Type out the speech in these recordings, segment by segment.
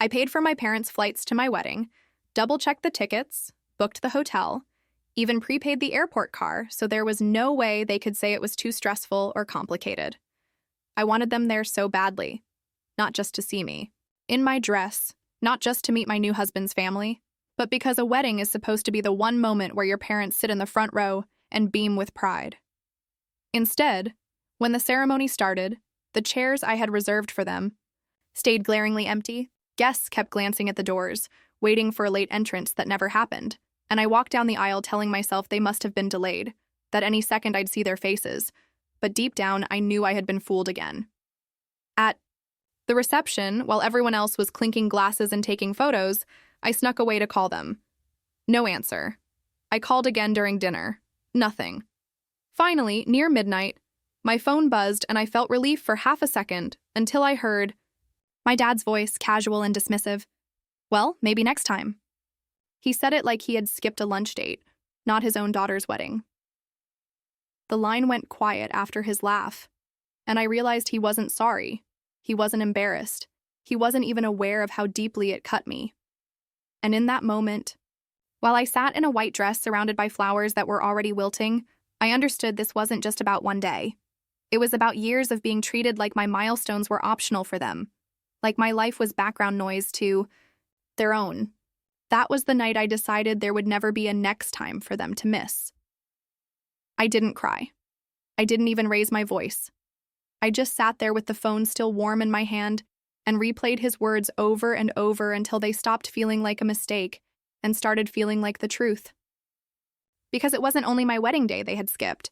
I paid for my parents' flights to my wedding, double-checked the tickets, booked the hotel, even prepaid the airport car, so there was no way they could say it was too stressful or complicated. I wanted them there so badly, not just to see me, in my dress, not just to meet my new husband's family, but because a wedding is supposed to be the one moment where your parents sit in the front row and beam with pride. Instead, when the ceremony started, the chairs I had reserved for them stayed glaringly empty. Guests kept glancing at the doors, waiting for a late entrance that never happened, and I walked down the aisle telling myself they must have been delayed, that any second I'd see their faces, but deep down I knew I had been fooled again. At the reception, while everyone else was clinking glasses and taking photos, I snuck away to call them. No answer. I called again during dinner. Nothing. Finally, near midnight, my phone buzzed and I felt relief for half a second until I heard my dad's voice, casual and dismissive. Well, maybe next time. He said it like he had skipped a lunch date, not his own daughter's wedding. The line went quiet after his laugh, and I realized he wasn't sorry. He wasn't embarrassed. He wasn't even aware of how deeply it cut me. And in that moment, while I sat in a white dress surrounded by flowers that were already wilting, I understood this wasn't just about one day. It was about years of being treated like my milestones were optional for them, like my life was background noise to their own. That was the night I decided there would never be a next time for them to miss. I didn't cry. I didn't even raise my voice. I just sat there with the phone still warm in my hand and replayed his words over and over until they stopped feeling like a mistake and started feeling like the truth. Because it wasn't only my wedding day they had skipped.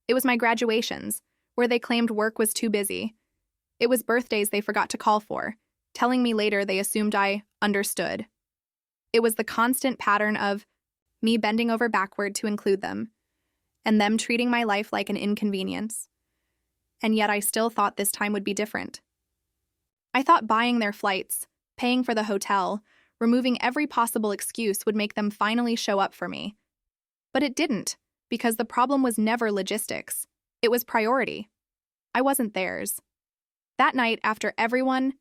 It was my graduations, where they claimed work was too busy. It was birthdays they forgot to call for, telling me later they assumed I understood. It was the constant pattern of me bending over backward to include them, and them treating my life like an inconvenience. And yet I still thought this time would be different. I thought buying their flights, paying for the hotel, removing every possible excuse would make them finally show up for me. But it didn't, because the problem was never logistics. It was priority. I wasn't theirs. That night, after everyone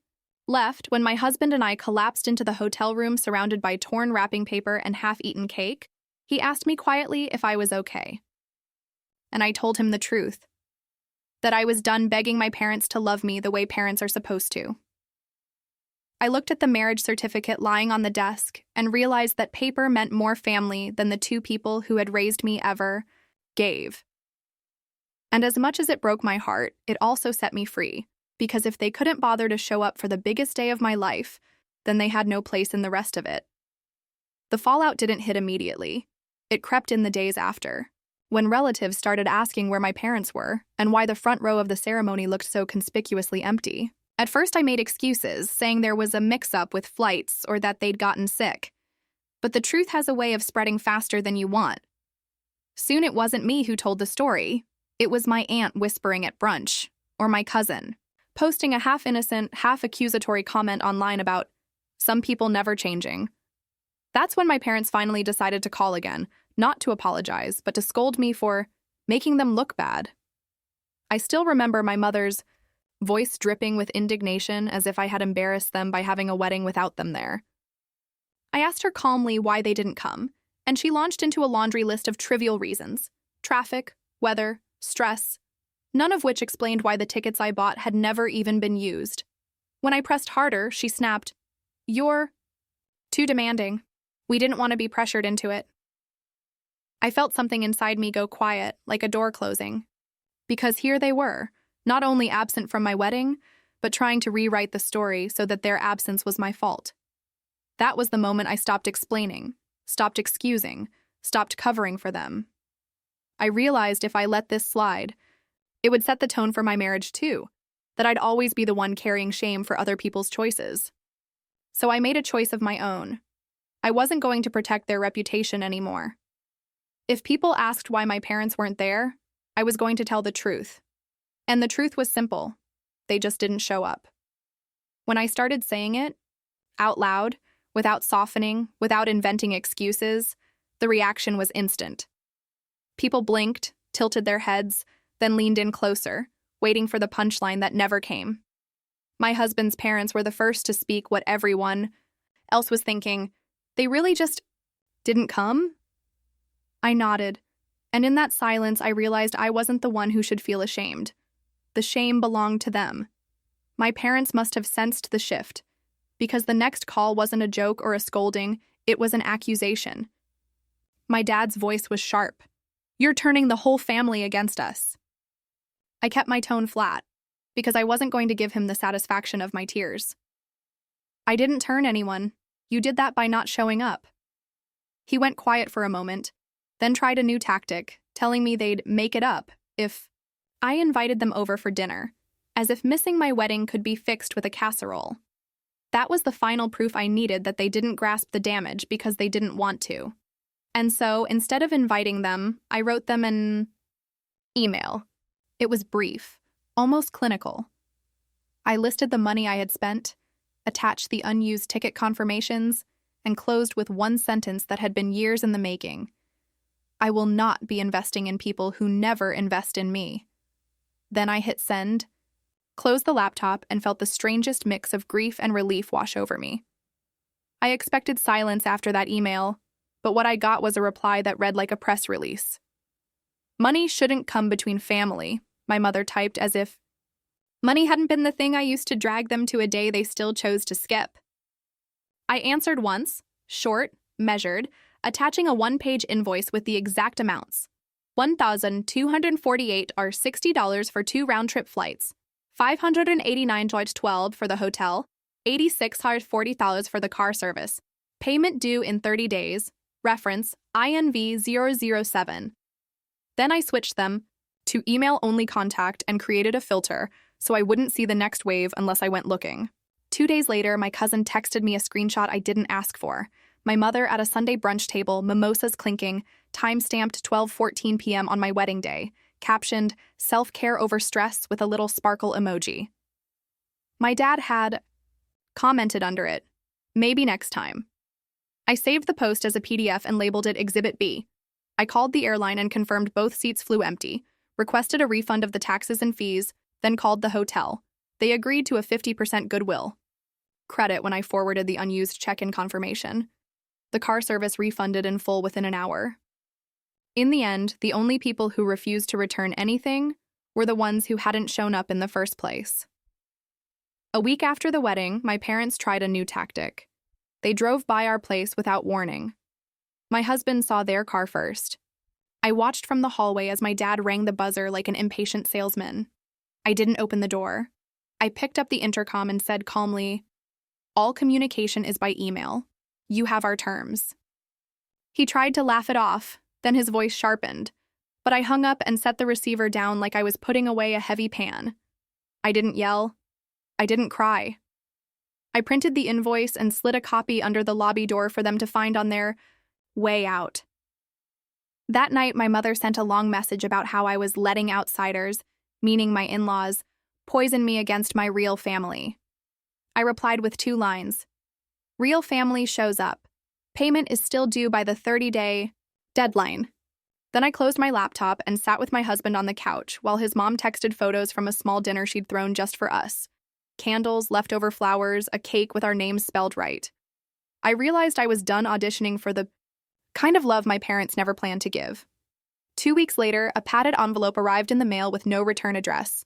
left, when my husband and I collapsed into the hotel room surrounded by torn wrapping paper and half-eaten cake, he asked me quietly if I was okay. And I told him the truth, that I was done begging my parents to love me the way parents are supposed to. I looked at the marriage certificate lying on the desk and realized that paper meant more family than the two people who had raised me ever gave. And as much as it broke my heart, it also set me free, because if they couldn't bother to show up for the biggest day of my life, then they had no place in the rest of it. The fallout didn't hit immediately. It crept in the days after, when relatives started asking where my parents were and why the front row of the ceremony looked so conspicuously empty. At first I made excuses, saying there was a mix-up with flights or that they'd gotten sick. But the truth has a way of spreading faster than you want. Soon it wasn't me who told the story. It was my aunt whispering at brunch, or my cousin, posting a half-innocent, half-accusatory comment online about some people never changing. That's when my parents finally decided to call again, not to apologize, but to scold me for making them look bad. I still remember my mother's voice dripping with indignation as if I had embarrassed them by having a wedding without them there. I asked her calmly why they didn't come, and she launched into a laundry list of trivial reasons: traffic, weather, stress, none of which explained why the tickets I bought had never even been used. When I pressed harder, she snapped, "You're too demanding. We didn't want to be pressured into it." I felt something inside me go quiet, like a door closing. Because here they were, not only absent from my wedding, but trying to rewrite the story so that their absence was my fault. That was the moment I stopped explaining, stopped excusing, stopped covering for them. I realized if I let this slide, it would set the tone for my marriage too, that I'd always be the one carrying shame for other people's choices. So I made a choice of my own. I wasn't going to protect their reputation anymore. If people asked why my parents weren't there, I was going to tell the truth. And the truth was simple. They just didn't show up. When I started saying it, out loud, without softening, without inventing excuses, the reaction was instant. People blinked, tilted their heads, then leaned in closer, waiting for the punchline that never came. My husband's parents were the first to speak what everyone else was thinking. They really just didn't come? I nodded, and in that silence I realized I wasn't the one who should feel ashamed. The shame belonged to them. My parents must have sensed the shift, because the next call wasn't a joke or a scolding, it was an accusation. My dad's voice was sharp. "You're turning the whole family against us." I kept my tone flat, because I wasn't going to give him the satisfaction of my tears. "I didn't turn anyone. You did that by not showing up." He went quiet for a moment, then tried a new tactic, telling me they'd make it up if I invited them over for dinner, as if missing my wedding could be fixed with a casserole. That was the final proof I needed that they didn't grasp the damage because they didn't want to. And so, instead of inviting them, I wrote them an email. It was brief, almost clinical. I listed the money I had spent, attached the unused ticket confirmations, and closed with one sentence that had been years in the making. "I will not be investing in people who never invest in me." Then I hit send, closed the laptop, and felt the strangest mix of grief and relief wash over me. I expected silence after that email, but what I got was a reply that read like a press release. "Money shouldn't come between family," my mother typed, as if money hadn't been the thing I used to drag them to a day they still chose to skip. I answered once, short, measured, attaching a one-page invoice with the exact amounts. $1,248 or $60 for 2 round-trip flights, $589.12 for the hotel, $86.40 for the car service. Payment due in 30 days. Reference INV007. Then I switched them to email-only contact and created a filter so I wouldn't see the next wave unless I went looking. 2 days later, my cousin texted me a screenshot I didn't ask for. My mother at a Sunday brunch table, mimosas clinking, time-stamped 12:14 p.m. on my wedding day, captioned, "Self-care over stress" with a little sparkle emoji. My dad had commented under it, "Maybe next time." I saved the post as a PDF and labeled it Exhibit B. I called the airline and confirmed both seats flew empty, requested a refund of the taxes and fees, then called the hotel. They agreed to a 50% goodwill credit when I forwarded the unused check-in confirmation. The car service refunded in full within an hour. In the end, the only people who refused to return anything were the ones who hadn't shown up in the first place. A week after the wedding, my parents tried a new tactic. They drove by our place without warning. My husband saw their car first. I watched from the hallway as my dad rang the buzzer like an impatient salesman. I didn't open the door. I picked up the intercom and said calmly, "All communication is by email. You have our terms." He tried to laugh it off, then his voice sharpened, but I hung up and set the receiver down like I was putting away a heavy pan. I didn't yell. I didn't cry. I printed the invoice and slid a copy under the lobby door for them to find on their way out. That night, my mother sent a long message about how I was letting outsiders, meaning my in-laws, poison me against my real family. I replied with 2 lines. "Real family shows up. Payment is still due by the 30-day deadline." Then I closed my laptop and sat with my husband on the couch while his mom texted photos from a small dinner she'd thrown just for us. Candles, leftover flowers, a cake with our names spelled right. I realized I was done auditioning for the kind of love my parents never planned to give. 2 weeks later, a padded envelope arrived in the mail with no return address.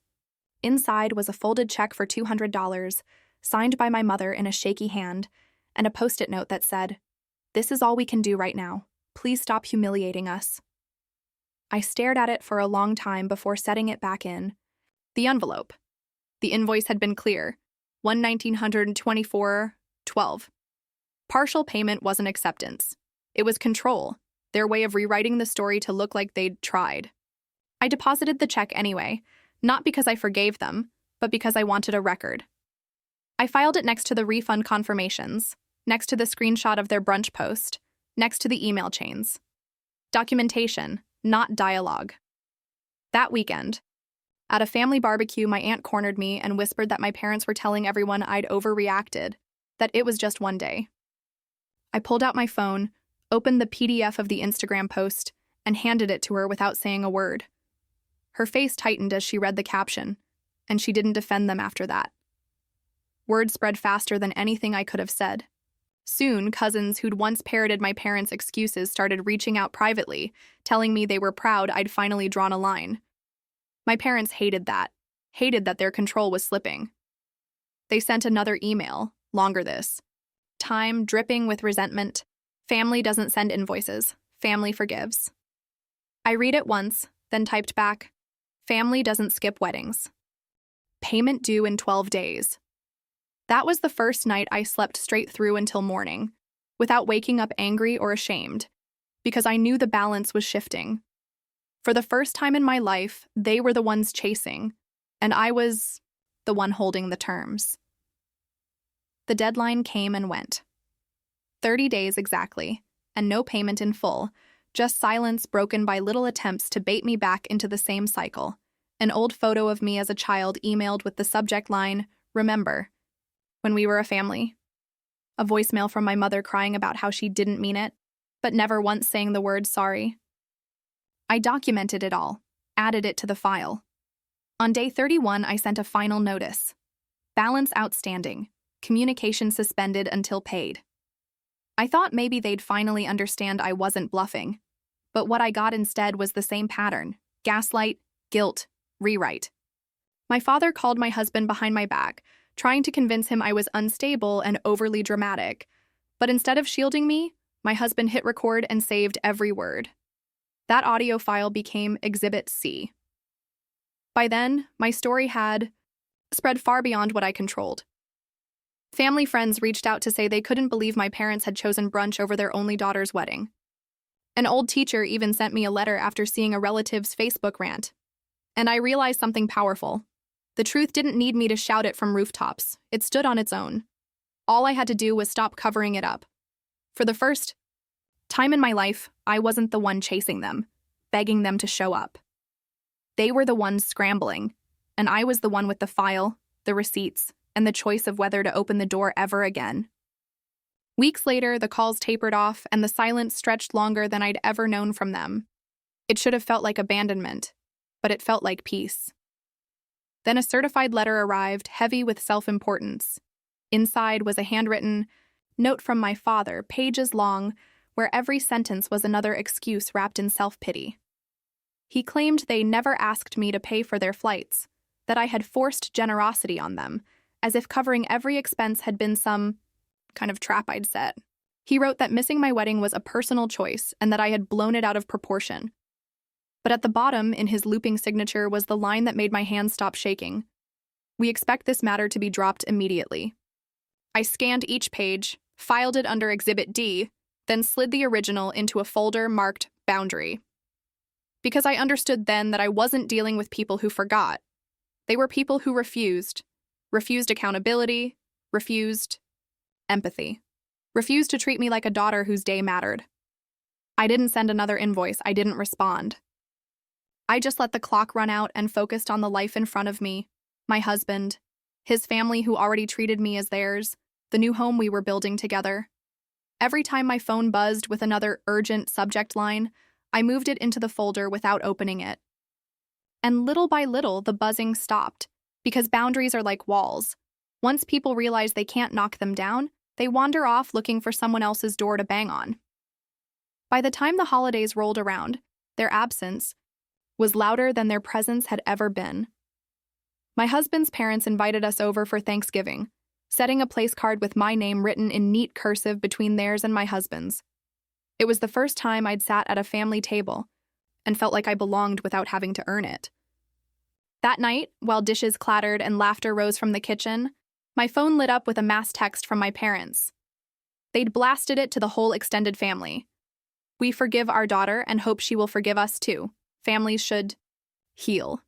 Inside was a folded check for $200, signed by my mother in a shaky hand, and a post-it note that said, "This is all we can do right now. Please stop humiliating us." I stared at it for a long time before setting it back in. The envelope. The invoice had been clear, $1,924.12. Partial payment wasn't acceptance. It was control, their way of rewriting the story to look like they'd tried. I deposited the check anyway, not because I forgave them, but because I wanted a record. I filed it next to the refund confirmations, next to the screenshot of their brunch post, next to the email chains. Documentation, not dialogue. That weekend, at a family barbecue, my aunt cornered me and whispered that my parents were telling everyone I'd overreacted, that it was just one day. I pulled out my phone, opened the PDF of the Instagram post, and handed it to her without saying a word. Her face tightened as she read the caption, and she didn't defend them after that. Word spread faster than anything I could have said. Soon, cousins who'd once parroted my parents' excuses started reaching out privately, telling me they were proud I'd finally drawn a line. My parents hated that their control was slipping. They sent another email, longer this time dripping with resentment. Family doesn't send invoices. Family forgives. I read it once, then typed back, family doesn't skip weddings. Payment due in 12 days. That was the first night I slept straight through until morning, without waking up angry or ashamed, because I knew the balance was shifting. For the first time in my life, they were the ones chasing, and I was the one holding the terms. The deadline came and went. 30 days exactly, and no payment in full, just silence broken by little attempts to bait me back into the same cycle. An old photo of me as a child emailed with the subject line, "Remember, when we were a family." A voicemail from my mother crying about how she didn't mean it, but never once saying the word sorry. I documented it all, added it to the file. On day 31, I sent a final notice. Balance outstanding. Communication suspended until paid. I thought maybe they'd finally understand I wasn't bluffing, but what I got instead was the same pattern: gaslight, guilt, rewrite. My father called my husband behind my back, trying to convince him I was unstable and overly dramatic, but instead of shielding me, my husband hit record and saved every word. That audio file became Exhibit C. By then, my story had spread far beyond what I controlled. Family friends reached out to say they couldn't believe my parents had chosen brunch over their only daughter's wedding. An old teacher even sent me a letter after seeing a relative's Facebook rant. And I realized something powerful. The truth didn't need me to shout it from rooftops. It stood on its own. All I had to do was stop covering it up. For the first time in my life, I wasn't the one chasing them, begging them to show up. They were the ones scrambling, and I was the one with the file, the receipts, and the choice of whether to open the door ever again. Weeks later, the calls tapered off, and the silence stretched longer than I'd ever known from them. It should have felt like abandonment, but it felt like peace. Then a certified letter arrived, heavy with self-importance. Inside was a handwritten note from my father, pages long, where every sentence was another excuse wrapped in self-pity. He claimed they never asked me to pay for their flights, that I had forced generosity on them, as if covering every expense had been some kind of trap I'd set. He wrote that missing my wedding was a personal choice and that I had blown it out of proportion. But at the bottom, in his looping signature, was the line that made my hands stop shaking. "We expect this matter to be dropped immediately." I scanned each page, filed it under Exhibit D, then slid the original into a folder marked Boundary. Because I understood then that I wasn't dealing with people who forgot. They were people who refused accountability, refused empathy, refused to treat me like a daughter whose day mattered. I didn't send another invoice, I didn't respond. I just let the clock run out and focused on the life in front of me, my husband, his family who already treated me as theirs, the new home we were building together. Every time my phone buzzed with another urgent subject line, I moved it into the folder without opening it. And little by little, the buzzing stopped, because boundaries are like walls. Once people realize they can't knock them down, they wander off looking for someone else's door to bang on. By the time the holidays rolled around, their absence was louder than their presence had ever been. My husband's parents invited us over for Thanksgiving, setting a place card with my name written in neat cursive between theirs and my husband's. It was the first time I'd sat at a family table and felt like I belonged without having to earn it. That night, while dishes clattered and laughter rose from the kitchen, my phone lit up with a mass text from my parents. They'd blasted it to the whole extended family. "We forgive our daughter and hope she will forgive us too. Families should heal.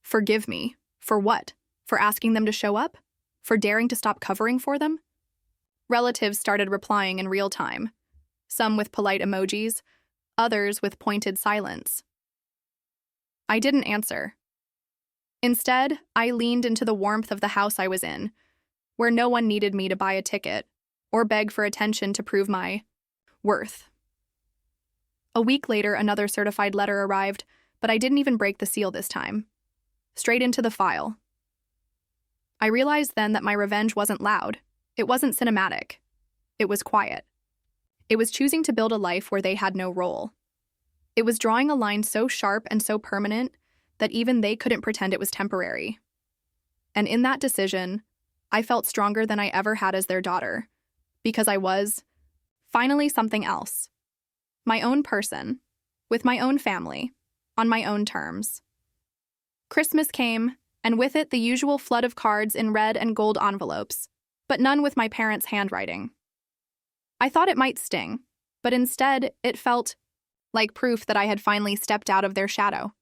Forgive me. For what? For asking them to show up? For daring to stop covering for them?" Relatives started replying in real time, some with polite emojis, others with pointed silence. I didn't answer. Instead, I leaned into the warmth of the house I was in, where no one needed me to buy a ticket or beg for attention to prove my worth. A week later, another certified letter arrived, but I didn't even break the seal this time. Straight into the file. I realized then that my revenge wasn't loud. It wasn't cinematic. It was quiet. It was choosing to build a life where they had no role. It was drawing a line so sharp and so permanent that even they couldn't pretend it was temporary. And in that decision, I felt stronger than I ever had as their daughter, because I was, finally, something else. My own person, with my own family, on my own terms. Christmas came, and with it the usual flood of cards in red and gold envelopes, but none with my parents' handwriting. I thought it might sting, but instead it felt like proof that I had finally stepped out of their shadow.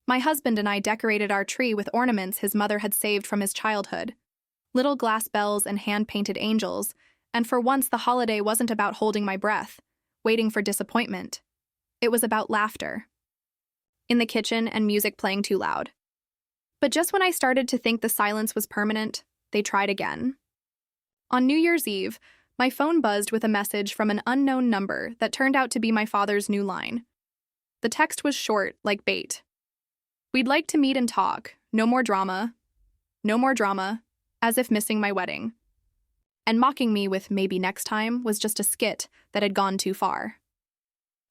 My husband and I decorated our tree with ornaments his mother had saved from his childhood, little glass bells and hand-painted angels, and for once the holiday wasn't about holding my breath, waiting for disappointment. It was about laughter. In the kitchen and music playing too loud. But just when I started to think the silence was permanent, they tried again. On New Year's Eve, my phone buzzed with a message from an unknown number that turned out to be my father's new line. The text was short, like bait. "We'd like to meet and talk. No more drama. No more drama," as if missing my wedding. And mocking me with "maybe next time" was just a skit that had gone too far.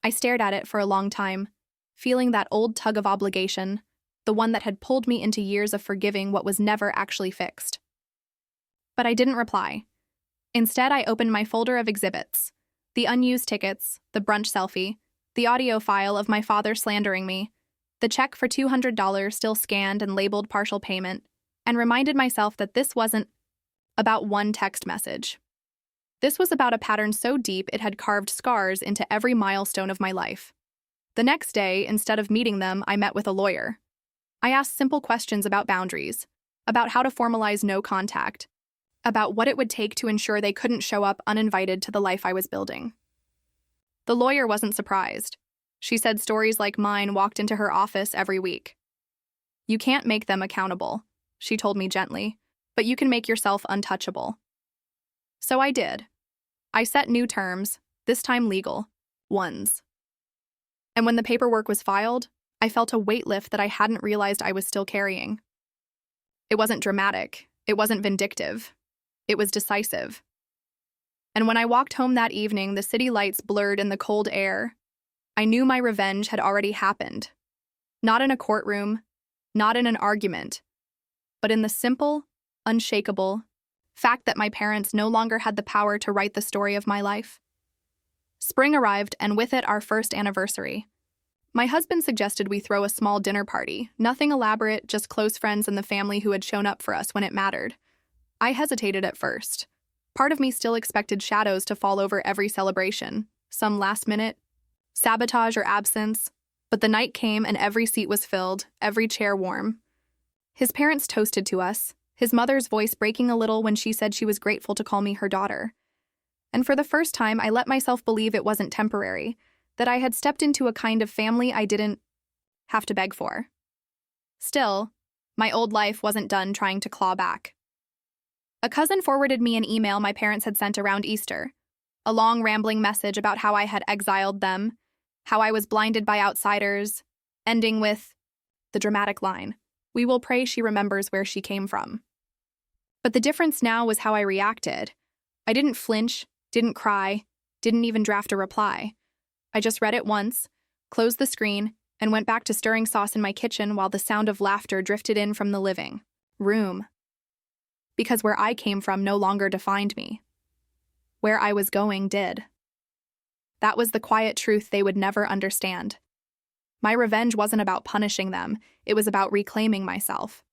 I stared at it for a long time, feeling that old tug of obligation, the one that had pulled me into years of forgiving what was never actually fixed. But I didn't reply. Instead, I opened my folder of exhibits, the unused tickets, the brunch selfie, the audio file of my father slandering me, the check for $200 still scanned and labeled partial payment, and reminded myself that this wasn't about one text message. This was about a pattern so deep it had carved scars into every milestone of my life. The next day, instead of meeting them, I met with a lawyer. I asked simple questions about boundaries, about how to formalize no contact, about what it would take to ensure they couldn't show up uninvited to the life I was building. The lawyer wasn't surprised. She said stories like mine walked into her office every week. "You can't make them accountable," she told me gently, "but you can make yourself untouchable." So I did. I set new terms, this time legal, ones. And when the paperwork was filed, I felt a weight lift that I hadn't realized I was still carrying. It wasn't dramatic. It wasn't vindictive. It was decisive. And when I walked home that evening, the city lights blurred in the cold air, I knew my revenge had already happened. Not in a courtroom, not in an argument, but in the simple, unshakable fact that my parents no longer had the power to write the story of my life. Spring arrived, and with it our first anniversary. My husband suggested we throw a small dinner party, nothing elaborate, just close friends and the family who had shown up for us when it mattered. I hesitated at first. Part of me still expected shadows to fall over every celebration, some last-minute sabotage or absence, but the night came and every seat was filled, every chair warm. His parents toasted to us, his mother's voice breaking a little when she said she was grateful to call me her daughter. And for the first time, I let myself believe it wasn't temporary, that I had stepped into a kind of family I didn't have to beg for. Still, my old life wasn't done trying to claw back. A cousin forwarded me an email my parents had sent around Easter, a long rambling message about how I had exiled them, how I was blinded by outsiders, ending with the dramatic line, "We will pray she remembers where she came from." But the difference now was how I reacted. I didn't flinch, didn't cry, didn't even draft a reply. I just read it once, closed the screen, and went back to stirring sauce in my kitchen while the sound of laughter drifted in from the living room. Because where I came from no longer defined me. Where I was going did. That was the quiet truth they would never understand. My revenge wasn't about punishing them, it was about reclaiming myself.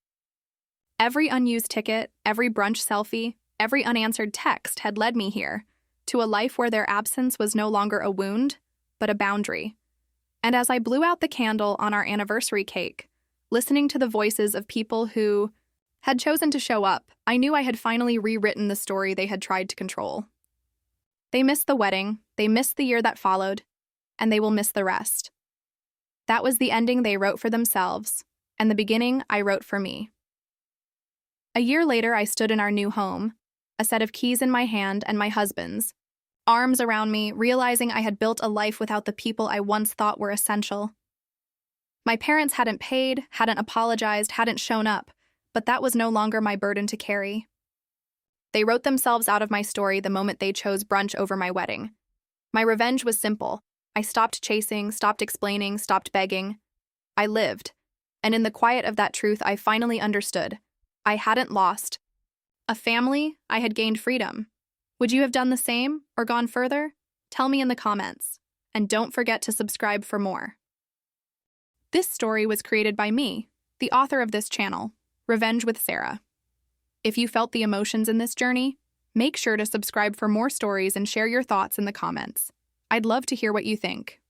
Every unused ticket, every brunch selfie, every unanswered text had led me here, to a life where their absence was no longer a wound, but a boundary. And as I blew out the candle on our anniversary cake, listening to the voices of people who had chosen to show up, I knew I had finally rewritten the story they had tried to control. They missed the wedding, they missed the year that followed, and they will miss the rest. That was the ending they wrote for themselves, and the beginning I wrote for me. A year later, I stood in our new home, a set of keys in my hand and my husband's, arms around me, realizing I had built a life without the people I once thought were essential. My parents hadn't paid, hadn't apologized, hadn't shown up, but that was no longer my burden to carry. They wrote themselves out of my story the moment they chose brunch over my wedding. My revenge was simple. I stopped chasing, stopped explaining, stopped begging. I lived. And in the quiet of that truth, I finally understood. I hadn't lost a family, I had gained freedom. Would you have done the same or gone further? Tell me in the comments. And don't forget to subscribe for more. This story was created by me, the author of this channel, Revenge with Sarah. If you felt the emotions in this journey, make sure to subscribe for more stories and share your thoughts in the comments. I'd love to hear what you think.